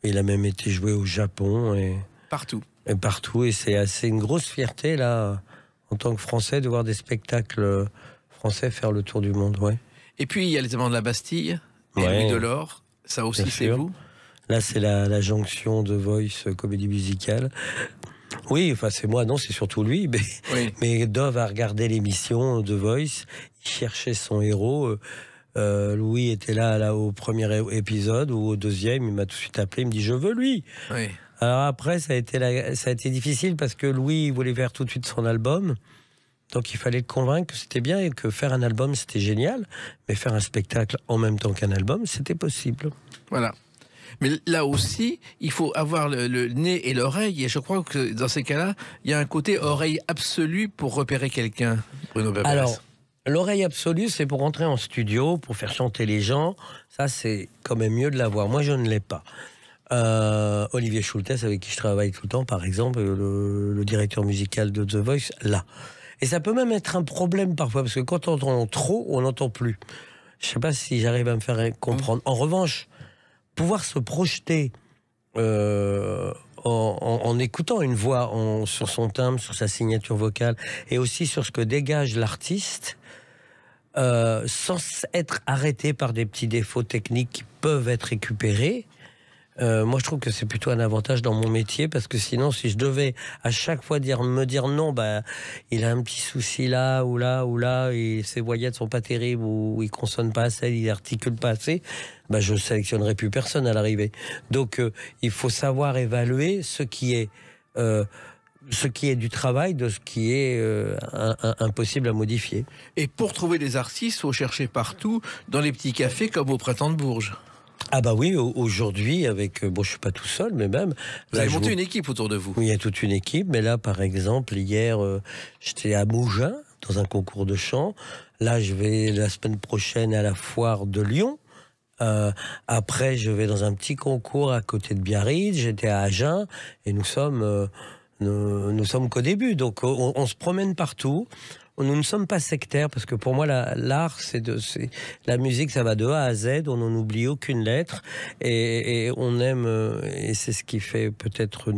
il a même été joué au Japon et partout. Et partout, et c'est une grosse fierté là, en tant que Français, de voir des spectacles français faire le tour du monde, ouais. Et puis il y a les Amants de la Bastille, et Louis Delors, ça aussi c'est vous. Là c'est la jonction de Voice comédie musicale. Oui, enfin c'est moi, non, c'est surtout lui, mais Dove a regardé l'émission de Voice, il cherchait son héros. Louis était là au premier épisode ou au deuxième, il m'a tout de suite appelé, il me dit je veux lui. Oui. Alors après ça a été difficile parce que Louis il voulait faire tout de suite son album. Donc il fallait le convaincre que c'était bien et que faire un album c'était génial, mais faire un spectacle en même temps qu'un album c'était possible. Voilà. Mais là aussi, il faut avoir le nez et l'oreille, et je crois que dans ces cas-là, il y a un côté oreille absolue pour repérer quelqu'un, Bruno Berès. Alors, l'oreille absolue, c'est pour rentrer en studio, pour faire chanter les gens, ça c'est quand même mieux de l'avoir. Moi je ne l'ai pas. Olivier Schultes, avec qui je travaille tout le temps, par exemple, le directeur musical de The Voice, là. Et ça peut même être un problème parfois, parce que quand on entend trop, on n'entend plus. Je ne sais pas si j'arrive à me faire comprendre. En revanche, pouvoir se projeter en écoutant une voix, sur son timbre, sur sa signature vocale, et aussi sur ce que dégage l'artiste, sans être arrêté par des petits défauts techniques qui peuvent être récupérés, moi je trouve que c'est plutôt un avantage dans mon métier, parce que sinon si je devais à chaque fois me dire non, il a un petit souci là ou là et ses voyettes sont pas terribles ou il consonne pas assez, il articule pas assez, je sélectionnerai plus personne à l'arrivée. Donc il faut savoir évaluer ce qui est du travail de ce qui est impossible à modifier. Et pour trouver des artistes, il faut chercher partout, dans les petits cafés comme au Printemps de Bourges. Ah oui, aujourd'hui, avec... je suis pas tout seul, mais même... Vous avez monté une équipe autour de vous. Oui, il y a toute une équipe, mais là, par exemple, hier, j'étais à Mougins, dans un concours de chant. Là, je vais la semaine prochaine à la foire de Lyon. Après, je vais dans un petit concours à côté de Biarritz. J'étais à Agen, et nous sommes qu'au début. Donc, on se promène partout. Nous ne sommes pas sectaires, parce que pour moi, l'art, la musique, ça va de A à Z, on n'en oublie aucune lettre, et on aime, et c'est ce qui fait peut-être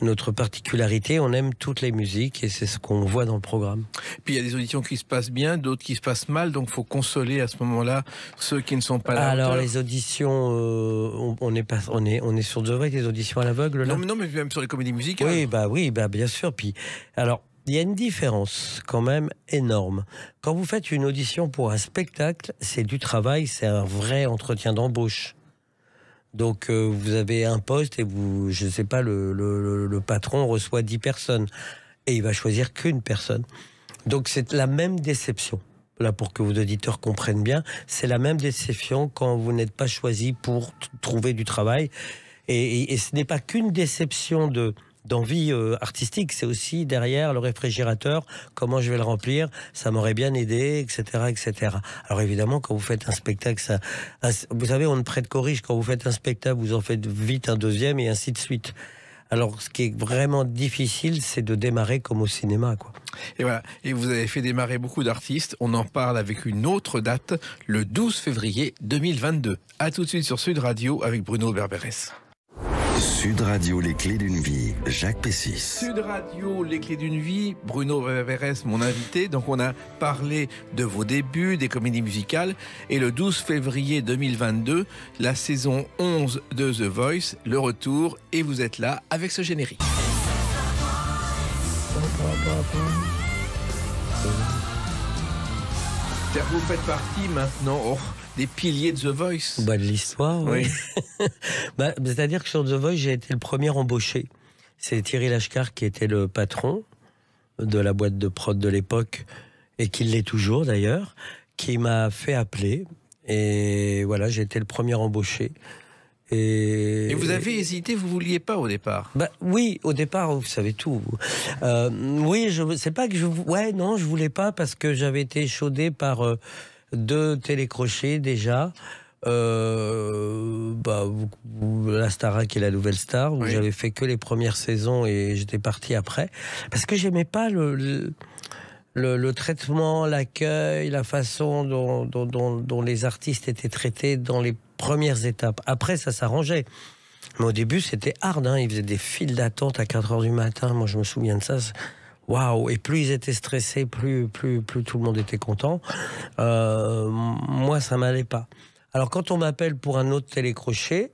notre particularité. On aime toutes les musiques et c'est ce qu'on voit dans le programme. Puis il y a des auditions qui se passent bien, d'autres qui se passent mal, donc il faut consoler à ce moment-là ceux qui ne sont pas là. Alors les auditions, on est sur The Voice, des auditions à l'aveugle là. Non, mais même sur les comédies musicales. Oui, bien sûr. Puis alors. Il y a une différence quand même énorme. Quand vous faites une audition pour un spectacle, c'est du travail, c'est un vrai entretien d'embauche. Donc vous avez un poste et je ne sais pas, le patron reçoit 10 personnes et il va choisir qu'une personne. Donc c'est la même déception. Là, pour que vos auditeurs comprennent bien, c'est la même déception quand vous n'êtes pas choisi pour trouver du travail. Et ce n'est pas qu'une déception d'envie artistique, c'est aussi derrière le réfrigérateur, comment je vais le remplir, ça m'aurait bien aidé, etc., etc. Alors évidemment, quand vous faites un spectacle, vous savez, on ne prête corrige, quand vous faites un spectacle, vous en faites vite un deuxième et ainsi de suite. Alors, ce qui est vraiment difficile, c'est de démarrer comme au cinéma, quoi. Et voilà. Et vous avez fait démarrer beaucoup d'artistes. On en parle avec une autre date, le 12 février 2022. À tout de suite sur Sud Radio avec Bruno Berberès. Sud Radio, les clés d'une vie, Jacques Pessis. Sud Radio, les clés d'une vie, Bruno Berberès, mon invité. Donc on a parlé de vos débuts, des comédies musicales. Et le 12 février 2022, la saison 11 de The Voice, le retour. Et vous êtes là avec ce générique. Vous faites partie maintenant... des piliers de The Voice. De l'histoire, oui. C'est-à-dire que sur The Voice, j'ai été le premier embauché. C'est Thierry Lachkar qui était le patron de la boîte de prod de l'époque, et qui l'est toujours d'ailleurs, qui m'a fait appeler. Et voilà, j'ai été le premier embauché. Et vous avez hésité, vous ne vouliez pas au départ? Oui, au départ, vous savez tout. Oui, c'est pas que je... Ouais, non, je voulais pas parce que j'avais été échaudé par... 2 télécrochets déjà, la Starac et la Nouvelle Star, où j'avais fait que les premières saisons et j'étais parti après, parce que j'aimais pas le traitement, l'accueil, la façon dont les artistes étaient traités dans les premières étapes. Après, ça s'arrangeait. Mais au début, c'était hard, hein. Ils faisaient des files d'attente à 4h du matin. Moi, je me souviens de ça. Waouh! Et plus ils étaient stressés, plus tout le monde était content. Moi, ça m'allait pas. Alors, quand on m'appelle pour un autre télécrochet,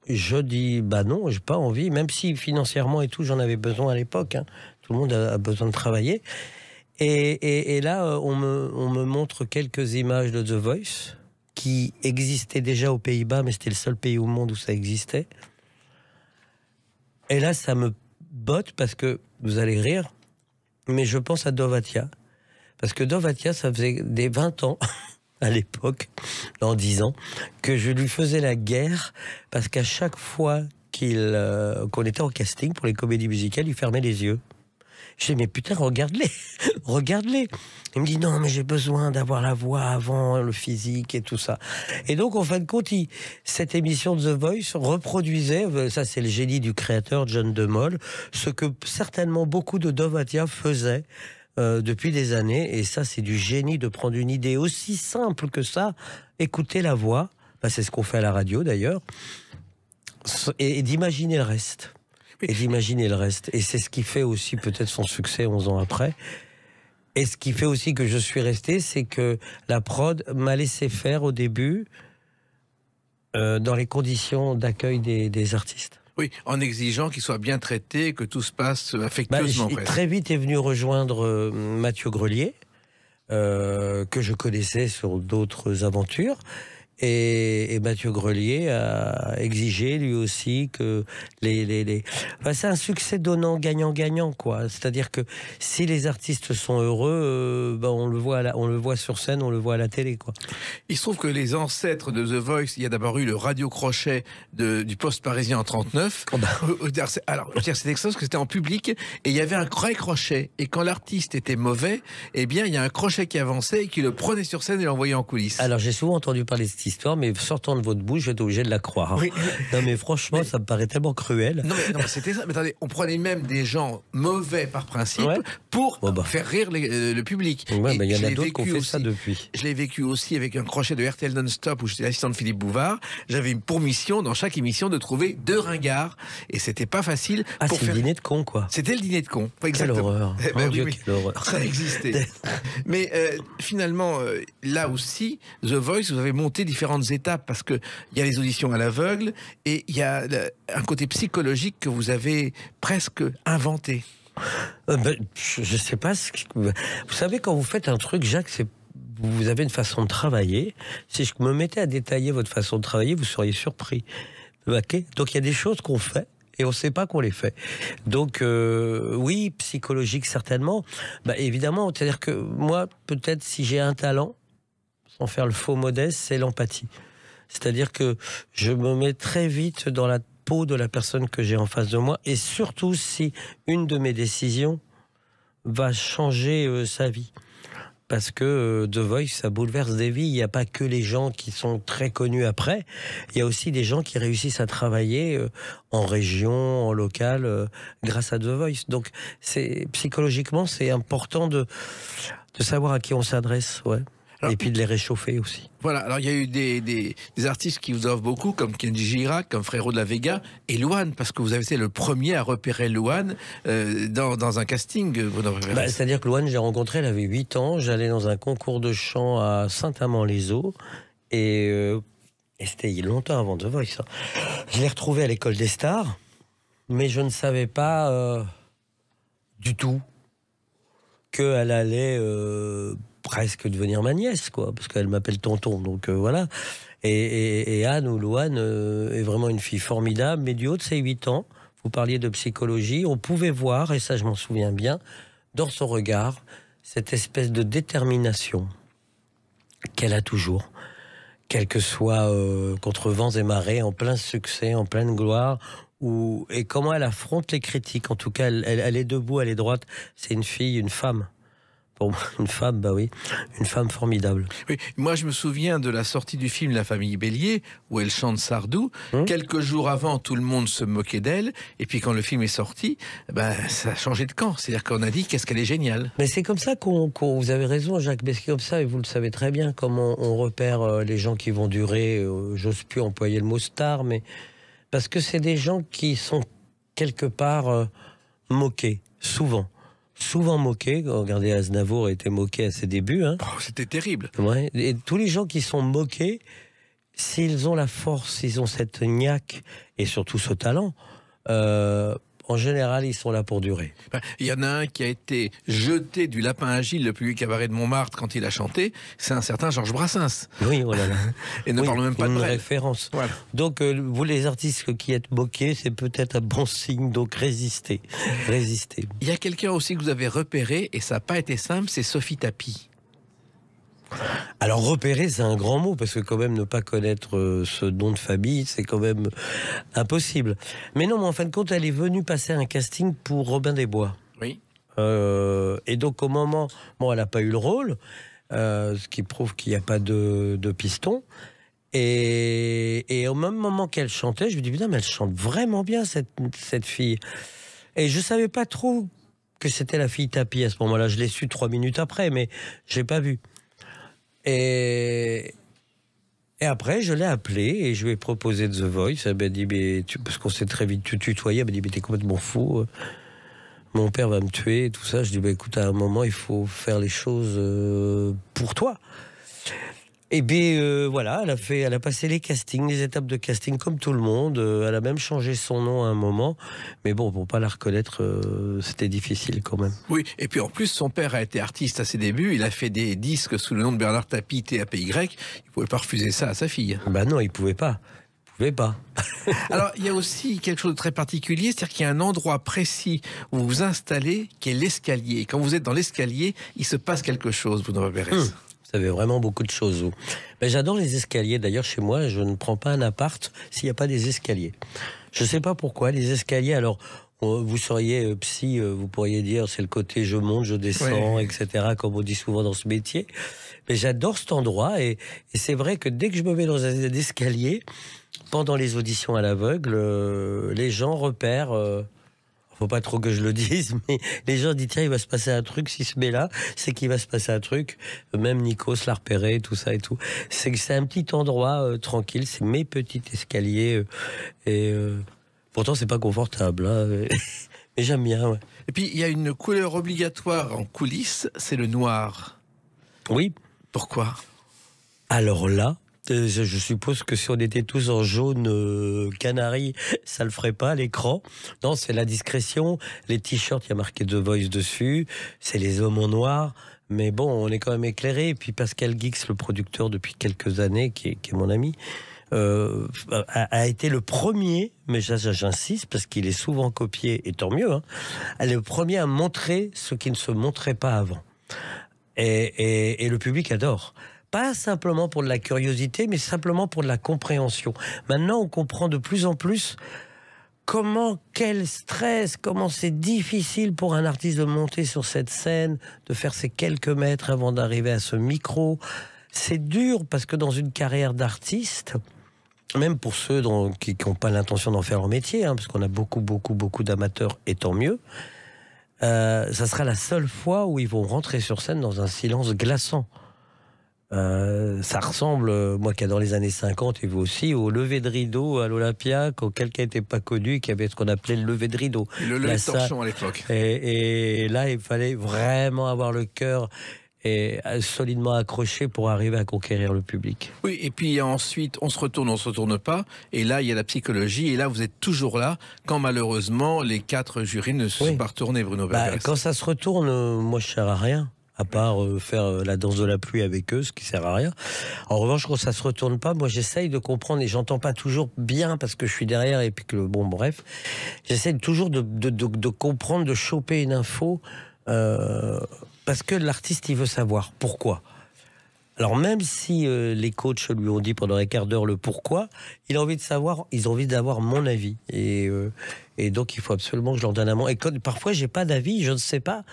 je dis non, j'ai pas envie. Même si financièrement et tout, j'en avais besoin à l'époque. Hein. Tout le monde a besoin de travailler. Et là, on me montre quelques images de The Voice qui existaient déjà aux Pays-Bas, mais c'était le seul pays au monde où ça existait. Et là, ça me botte parce que vous allez rire. Mais je pense à Dovatia. Parce que Dovatia, ça faisait des 20 ans, à l'époque, dans 10 ans, que je lui faisais la guerre, parce qu'à chaque fois qu'on était en casting pour les comédies musicales, il fermait les yeux. Je dis, mais putain, regarde-les, regarde-les. Il me dit, non, mais j'ai besoin d'avoir la voix avant, le physique et tout ça. Et donc, en fin de compte, cette émission de The Voice reproduisait, ça c'est le génie du créateur, John de Mol, ce que certainement beaucoup de Dovatia faisaient depuis des années. Et ça, c'est du génie de prendre une idée aussi simple que ça, écouter la voix, c'est ce qu'on fait à la radio d'ailleurs, et d'imaginer le reste. Et d'imaginer le reste. Et c'est ce qui fait aussi peut-être son succès 11 ans après. Et ce qui fait aussi que je suis resté, c'est que la prod m'a laissé faire au début dans les conditions d'accueil des artistes. Oui, en exigeant qu'ils soient bien traités, que tout se passe affectueusement. Très vite est venu rejoindre Mathieu Grelier, que je connaissais sur d'autres aventures. Et Mathieu Grelier a exigé lui aussi que c'est un succès donnant, gagnant-gagnant, quoi. C'est-à-dire que si les artistes sont heureux, on le voit sur scène, on le voit à la télé, quoi. Il se trouve que les ancêtres de The Voice, il y a d'abord eu le radio-crochet du Poste parisien en 39. Alors, c'était parce que c'était en public et il y avait un vrai crochet. Et quand l'artiste était mauvais, eh bien, il y a un crochet qui avançait et qui le prenait sur scène et l'envoyait en coulisses. Alors, j'ai souvent entendu parler de cette histoire, mais sortant de votre bouche, je vais être obligé de la croire. Oui. Non, mais franchement, ça me paraît tellement cruel. Non, mais c'était ça. Mais attendez, on prenait même des gens mauvais par principe Ouais. pour Bon, bah. faire rire le public. Ouais, Et mais il y en je a l'ai d'autres qui ont vécu fait ça aussi. depuis. Je l'ai vécu aussi avec un crochet de RTL Non-Stop où j'étais assistant de Philippe Bouvard. J'avais pour mission, dans chaque émission, de trouver 2 ringards. Et c'était pas facile. Ah, pour c'est le dîner de con, quoi. C'était le dîner de con. Pas Quelle exactement. horreur. Eh ben Mon oui, Dieu, oui. quelle horreur. Ça existait. Mais finalement, là aussi, The Voice, vous avez monté différentes étapes parce qu'il y a les auditions à l'aveugle et il y a un côté psychologique que vous avez presque inventé. Je sais pas. Vous savez, quand vous faites un truc, Jacques, vous avez une façon de travailler. Si je me mettais à détailler votre façon de travailler, vous seriez surpris. Ok. Donc il y a des choses qu'on fait et on ne sait pas qu'on les fait. Donc oui, psychologique certainement. Évidemment, c'est-à-dire que moi, peut-être si j'ai un talent, sans faire le faux modeste, c'est l'empathie. C'est-à-dire que je me mets très vite dans la peau de la personne que j'ai en face de moi, et surtout si une de mes décisions va changer sa vie. Parce que The Voice, ça bouleverse des vies. Il n'y a pas que les gens qui sont très connus après. Il y a aussi des gens qui réussissent à travailler en région, en local, grâce à The Voice. Donc, psychologiquement, c'est important de savoir à qui on s'adresse, ouais. Alors, et puis de les réchauffer aussi. Voilà, alors il y a eu des artistes qui vous offrent beaucoup, comme Kenji Girac, comme Frérot de la Vega, et Louane, parce que vous avez été le premier à repérer Louane dans un casting. C'est-à-dire que Louane, j'ai rencontré, elle avait 8 ans, j'allais dans un concours de chant à Saint-Amand-les-Eaux, et c'était longtemps avant The Voice. Je l'ai retrouvée à l'école des stars, mais je ne savais pas du tout qu'elle allait presque devenir ma nièce, quoi, parce qu'elle m'appelle tonton, donc voilà. Et Anne ou Louane est vraiment une fille formidable, mais du haut de ses 8 ans, vous parliez de psychologie, on pouvait voir, et ça je m'en souviens bien, dans son regard, cette espèce de détermination qu'elle a toujours, quel que soit contre vents et marées, en plein succès, en pleine gloire, et comment elle affronte les critiques. En tout cas, elle est debout, elle est droite. C'est une fille, une femme. Pour moi, une femme, bah oui, une femme formidable. Oui, moi je me souviens de la sortie du film La Famille Bélier, où elle chante Sardou. Quelques jours avant, tout le monde se moquait d'elle, et puis quand le film est sorti, ça a changé de camp. C'est-à-dire qu'on a dit qu'est-ce qu'elle est géniale. Mais c'est comme ça vous avez raison, Jacques, mais c'est comme ça, et vous le savez très bien, comment on repère les gens qui vont durer. J'ose plus employer le mot star, mais parce que c'est des gens qui sont quelque part moqués, souvent moqués. Regardez, Aznavour a été moqué à ses débuts. Hein. Oh, c'était terrible. Ouais. Et tous les gens qui sont moqués, s'ils ont la force, s'ils ont cette niaque et surtout ce talent, en général, ils sont là pour durer. Il y en a un qui a été jeté du Lapin Agile, le plus vieux cabaret de Montmartre, quand il a chanté. C'est un certain Georges Brassens. Oui, voilà. Et ne parlons même pas de une Brel. référence. Voilà. Donc, vous les artistes qui êtes moqués, c'est peut-être un bon signe. Donc, résistez. Il y a quelqu'un aussi que vous avez repéré, et ça n'a pas été simple, c'est Sophie Tapie. Alors repérer, c'est un grand mot, parce que quand même ne pas connaître ce nom de famille, c'est quand même impossible. Mais non, mais en fin de compte, elle est venue passer un casting pour Robin des Bois. Oui. Et donc au moment, elle n'a pas eu le rôle, ce qui prouve qu'il n'y a pas de piston. Et au même moment qu'elle chantait, je me dis putain, mais elle chante vraiment bien cette fille. Et je savais pas trop que c'était la fille Tapie à ce moment-là. Je l'ai su 3 minutes après, mais j'ai pas vu. Et après, je l'ai appelé et je lui ai proposé The Voice. Elle m'a dit, parce qu'on s'est très vite tutoyé, elle m'a dit, mais t'es complètement fou. Mon père va me tuer et tout ça. Je dis, écoute, à un moment, il faut faire les choses pour toi. Et bien, voilà, elle a passé les castings, les étapes de casting comme tout le monde. Elle a même changé son nom à un moment. Mais bon, pour pas la reconnaître, c'était difficile quand même. Oui, et puis en plus, son père a été artiste à ses débuts. Il a fait des disques sous le nom de Bernard Tapie, TAPY. Il ne pouvait pas refuser ça à sa fille. Non, il pouvait pas. Alors, il y a aussi quelque chose de très particulier, c'est-à-dire qu'il y a un endroit précis où vous vous installez, qui est l'escalier. Et quand vous êtes dans l'escalier, il se passe quelque chose, vous ne repérez ça. Vous savez vraiment beaucoup de choses. J'adore les escaliers. D'ailleurs, chez moi, je ne prends pas un appart s'il n'y a pas des escaliers. Je ne sais pas pourquoi. Les escaliers, alors, Vous seriez psy, vous pourriez dire c'est le côté je monte, je descends, etc., comme on dit souvent dans ce métier. Mais j'adore cet endroit et c'est vrai que dès que je me mets dans un escalier, pendant les auditions à l'aveugle, les gens repèrent... faut pas trop que je le dise, mais les gens disent tiens, il va se passer un truc, s'il se met là, c'est qu'il va se passer un truc. Même Nikos l'a repéré, tout ça et tout. C'est un petit endroit tranquille, c'est mes petits escaliers pourtant c'est pas confortable, hein, mais j'aime bien. Ouais. Et puis il y a une couleur obligatoire en coulisses, c'est le noir. Oui. Pourquoi? Alors là, je suppose que si on était tous en jaune canari, ça le ferait pas à l'écran. Non, c'est la discrétion. Les t-shirts, il y a marqué The Voice dessus. C'est les hommes en noir. Mais bon, on est quand même éclairé. Et puis Pascal Guix, le producteur depuis quelques années, qui est mon ami, a été le premier, mais j'insiste parce qu'il est souvent copié, et tant mieux, hein, le premier à montrer ce qui ne se montrait pas avant. Et le public adore. Pas simplement pour de la curiosité, mais simplement pour de la compréhension. Maintenant, on comprend de plus en plus quel stress, comment c'est difficile pour un artiste de monter sur cette scène, de faire ces quelques mètres avant d'arriver à ce micro. C'est dur parce que dans une carrière d'artiste, même pour ceux qui n'ont pas l'intention d'en faire leur métier, hein, parce qu'on a beaucoup d'amateurs, et tant mieux, ça sera la seule fois où ils vont rentrer sur scène dans un silence glaçant. Ça ressemble, moi qui adore les années 50 et vous aussi, au lever de rideau à l'Olympia, quand quelqu'un n'était pas connu, qui avait ce qu'on appelait le lever de rideau. Le lever de torchon à l'époque. Et là, il fallait vraiment avoir le cœur solidement accroché pour arriver à conquérir le public. Oui, et puis ensuite, on se retourne pas, et là, il y a la psychologie, et là, vous êtes toujours là, quand malheureusement, les 4 jurys ne se sont pas retournés, Bruno Bergerès. Quand ça se retourne, moi, je ne sers à rien. À part faire la danse de la pluie avec eux, ce qui sert à rien. En revanche, quand ça se retourne pas, moi j'essaye de comprendre, et j'entends pas toujours bien parce que je suis derrière et puis que bref, j'essaye toujours de comprendre, de choper une info parce que l'artiste il veut savoir pourquoi. Alors même si les coachs lui ont dit pendant un quart d'heure le pourquoi, ils ont envie d'avoir mon avis. Et donc il faut absolument que je leur donne un mot. Et parfois j'ai pas d'avis, je ne sais pas.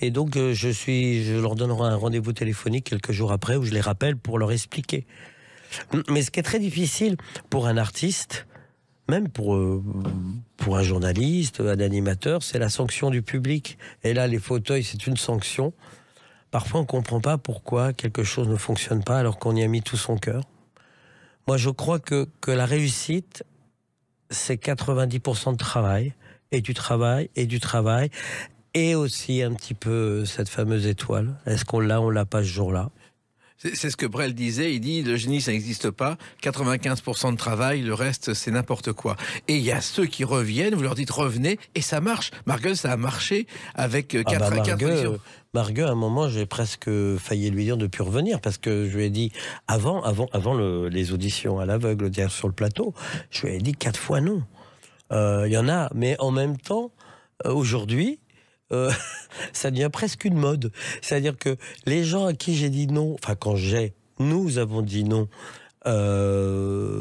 Et donc je leur donnerai un rendez-vous téléphonique quelques jours après où je les rappelle pour leur expliquer. Mais ce qui est très difficile pour un artiste, même pour un journaliste, un animateur, c'est la sanction du public. Et là les fauteuils c'est une sanction. Parfois, on ne comprend pas pourquoi quelque chose ne fonctionne pas alors qu'on y a mis tout son cœur. Moi, je crois que la réussite, c'est 90% de travail, et du travail, et aussi un petit peu cette fameuse étoile. Est-ce qu'on l'a pas ce jour-là ? C'est ce que Brel disait, il dit le génie ça n'existe pas, 95% de travail, le reste c'est n'importe quoi. Et il y a ceux qui reviennent, vous leur dites revenez, et ça marche. Marguerite, ça a marché avec 4 Marguerite, à un moment, j'ai presque failli lui dire de ne plus revenir, parce que je lui ai dit, avant les auditions à l'aveugle sur le plateau, je lui ai dit 4 fois non. Il y en a, mais en même temps, aujourd'hui, ça devient presque une mode. C'est-à-dire que les gens à qui j'ai dit non, enfin nous avons dit non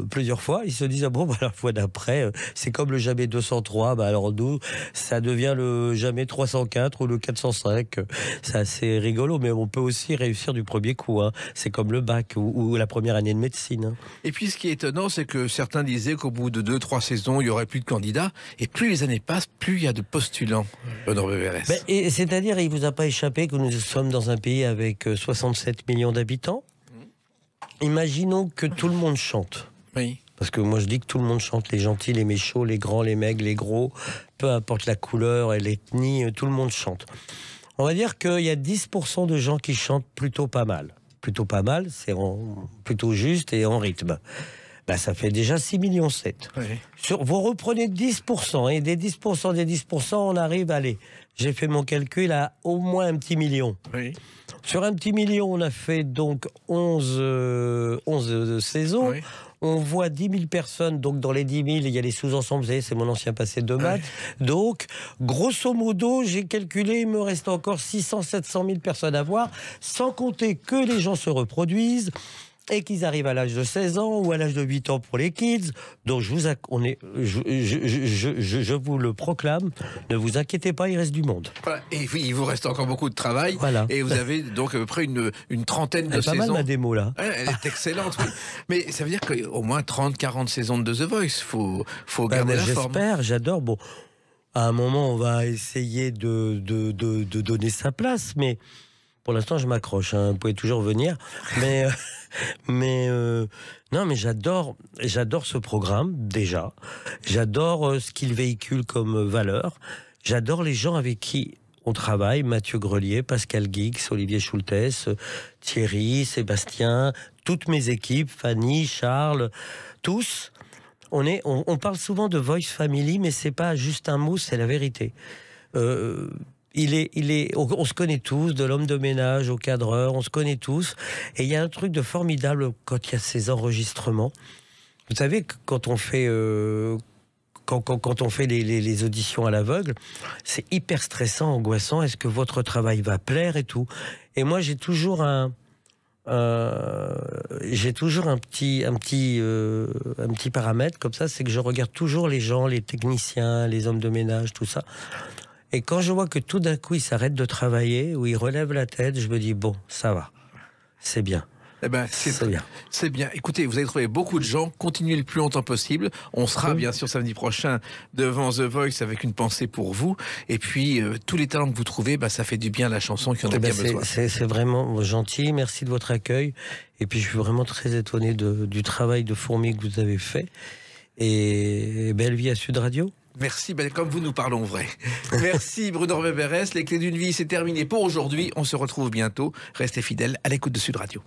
plusieurs fois, ils se disent ah bon bah, la fois d'après c'est comme le jamais 203, bah alors nous ça devient le jamais 304 ou le 405. C'est assez rigolo, mais on peut aussi réussir du premier coup, hein. C'est comme le bac ou la première année de médecine, hein. Et puis ce qui est étonnant, c'est que certains disaient qu'au bout de 2-3 saisons il y aurait plus de candidats, et plus les années passent, plus il y a de postulants. Et c'est-à-dire, il vous a pas échappé que nous sommes dans un pays avec 67 millions d'habitants. Imaginons que tout le monde chante. Oui. Parce que moi je dis que tout le monde chante, les gentils, les méchants, les grands, les maigres, les gros, peu importe la couleur et l'ethnie, tout le monde chante. On va dire qu'il y a 10% de gens qui chantent plutôt pas mal. Plutôt pas mal, c'est plutôt juste et en rythme. Bah, ça fait déjà 6,7 millions. Oui. Vous reprenez 10%, et des 10%, on arrive, allez, j'ai fait mon calcul à au moins un petit million. Oui. Sur un petit million, on a fait donc 11 saisons. Oui. On voit 10 000 personnes, donc dans les 10 000, il y a les sous-ensembles, vous savez, c'est mon ancien passé de maths. Oui. Donc, grosso modo, j'ai calculé, il me reste encore 600-700 000 personnes à voir, sans compter que les gens se reproduisent, et qu'ils arrivent à l'âge de 16 ans ou à l'âge de 8 ans pour les kids. Donc je vous le proclame, ne vous inquiétez pas, il reste du monde. Voilà. Et oui, il vous reste encore beaucoup de travail. Voilà. Et vous avez donc à peu près une trentaine de saisons. C'est pas mal ma démo là. Elle est excellente, oui. Mais ça veut dire qu'au moins 30-40 saisons de The Voice. Faut garder la forme. J'espère, j'adore. Bon, à un moment, on va essayer de donner sa place, mais pour l'instant, je m'accroche. Vous pouvez toujours venir. Non, mais j'adore ce programme, déjà. J'adore ce qu'il véhicule comme valeur. J'adore les gens avec qui on travaille. Mathieu Grelier, Pascal Guix, Olivier Schultes, Thierry, Sébastien, toutes mes équipes, Fanny, Charles, tous. On parle souvent de Voice Family, mais c'est pas juste un mot, c'est la vérité. On se connaît tous, de l'homme de ménage au cadreur, on se connaît tous. Et il y a un truc de formidable quand il y a ces enregistrements. Vous savez, quand on fait les auditions à l'aveugle, c'est hyper stressant, angoissant. Est-ce que votre travail va plaire et tout? Et moi, j'ai toujours un petit paramètre comme ça, c'est que je regarde toujours les gens, les techniciens, les hommes de ménage, tout ça. Et quand je vois que tout d'un coup ils s'arrêtent de travailler ou ils relèvent la tête, je me dis bon, ça va, c'est bien. Eh ben, c'est bien. C'est bien. Écoutez, vous avez trouvé beaucoup de gens. Continuez le plus longtemps possible. On sera bien sûr samedi prochain devant The Voice avec une pensée pour vous. Et puis tous les talents que vous trouvez, ça fait du bien à la chanson qui en a bien besoin. C'est vraiment gentil. Merci de votre accueil. Et puis je suis vraiment très étonné du travail de fourmi que vous avez fait. Et belle vie à Sud Radio. Merci, comme vous nous parlons vrai. Merci Bruno Weberès. Les clés d'une vie, c'est terminé pour aujourd'hui. On se retrouve bientôt. Restez fidèles à l'écoute de Sud Radio.